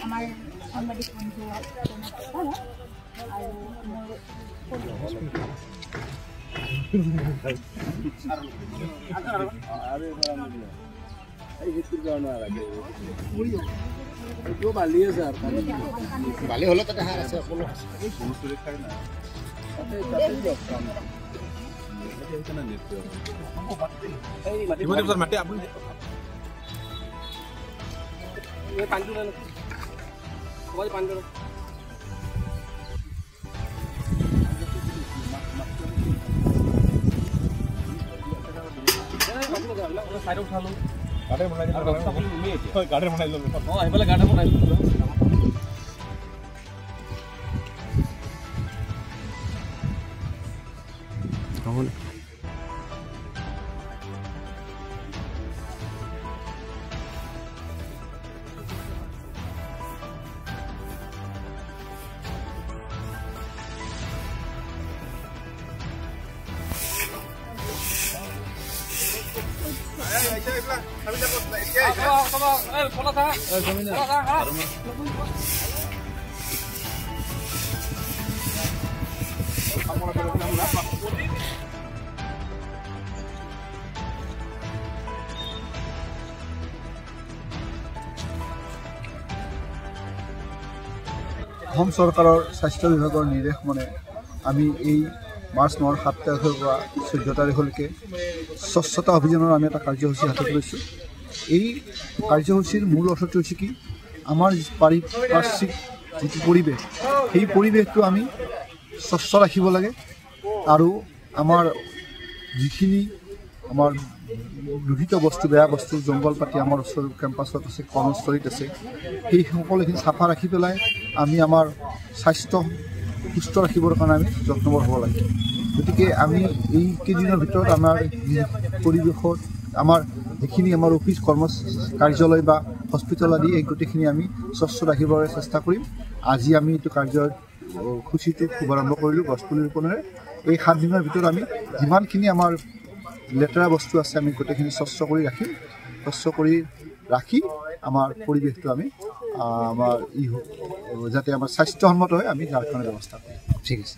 আমাৰ সাংবাদিক বন্ধু আৰু মোৰ বালি হলে তাতে হার আছে সকলো আছে মাটি আপুনি সাইড উঠালো গাড়ি বনাই দিলো গাড়ি বনাই দিলো আহিবলে গাড়ি বনাই দিলো নহ'লে অসম চৰকাৰৰ স্বাস্থ্য বিভাগৰ নিৰ্দেশ মতে আমি এই মাৰ্চ মাহৰ 7 তাৰিখৰ পৰা 14 তাৰিখলৈকে স্বচ্ছতা অভিযানৰ আমি এটা কাৰ্যসূচী হাতত লৈছোঁ। এই কাৰ্যসূচীৰ মূল অৰ্থটো হৈছে কি আমাৰ পাৰিপাৰ্শ্বিক যিটো পৰিৱেশ সেই পৰিৱেশটো আমি স্বচ্ছ ৰাখিব লাগে আৰু আমাৰ যিখিনি আমাৰ দূষিত বস্তু বেয়া বস্তু জংঘল পাতি আমাৰ ওচৰৰ কেম্পাছত আছে কৰ্মস্থলীত আছে সেই সকলোখিনি চাফা ৰাখি পেলাই আমি আমাৰ স্বাস্থ্য সুস্থ ৰাখিবৰ কাৰণে আমি যত্নবান হ'ব লাগে। গতিকে আমি এই কেইদিনৰ ভিতৰত আমাৰ পৰিৱেশত আমাৰ যিখিনি আমাৰ অফিচ কাৰ্যালয় বা হস্পিটেল আদি এই গোটেইখিনি আমি স্বচ্ছ ৰাখিবলৈ চেষ্টা কৰিম। আজি আমি এইটো কাৰ্যসূচীটো শুভাৰম্ভ কৰিলোঁ গছপুলি ৰোপণেৰে। এই 7 দিনৰ ভিতৰত আমি যিমানখিনি আমাৰ লেতেৰা বস্তু আছে আমি গোটেইখিনি স্বচ্ছ কৰি ৰাখিম। স্বচ্ছ কৰি ৰাখি আমাৰ পৰিৱেশটো আমি আমাৰ যাতে আমাৰ স্বাস্থ্যসন্মত হয় আমি তাৰ কাৰণে ব্যৱস্থা কৰিম। ঠিক আছে।